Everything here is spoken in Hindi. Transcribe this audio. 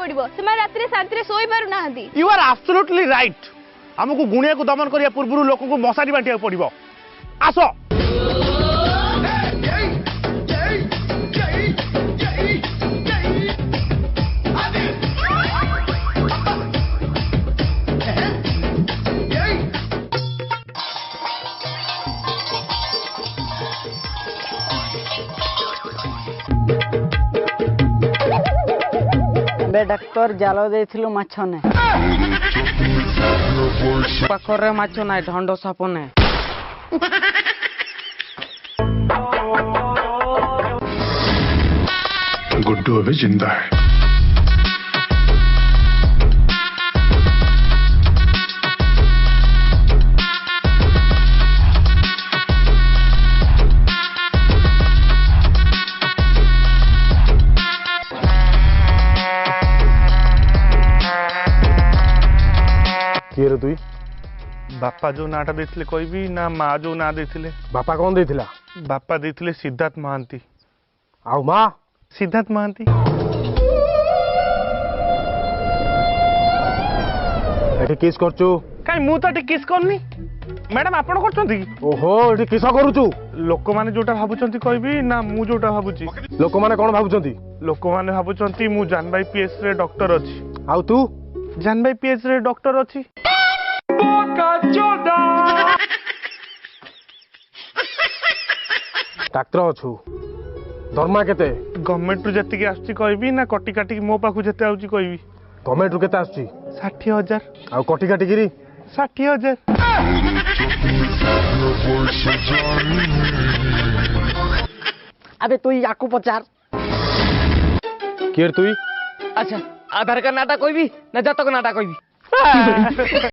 पड़िबो से रात्रि शांति सोई पारु नाहंती। You are absolutely right. हमको गुणिया को दमन करिया पूर्व लोक को मशारी बांटिया पड़िबो। आसो बे डॉक्टर जालो देथिलु माछ ने पाखरे माछ नाय ढंडो साप ने गुड्डू अभी जिंदा है। किए रे तुई? बापा जो नाटा देथिले कहबी ना माँ जो ना देथिले? बापा कौन देथिला? बापा देथिले सिद्धार्थ महांती। आउ माँ? सिद्धार्थ महांती। एठी किस करचु? काई मु तो एठी किस करनी। मैडम आपण करचंती कि? ओहो एठी किस करूचु? लोक माने जोटा भाबुचंती कहबी ना मु जोटा भाबुची? लोक माने कोन भाबुचंती? लोक माने भाबुचंती मु जानबाई पीएस रे डॉक्टर अछि। आउ तू? जानबाई पीएस रे डॉक्टर अछि। डाक्टर अछु दरमा केते? गवर्नमेंट रु जति आछी कहबी ना कटी काटी मो पाखु जते आउची कहबी? गवर्नमेंट रु केते आछी? 60,000। आउ कटी काटी गिरी 60,000। अबे तू याकू पचार केर तुई? अच्छा आधार कार्ड नाटा कोई भी ना जातक नाटा कोई भी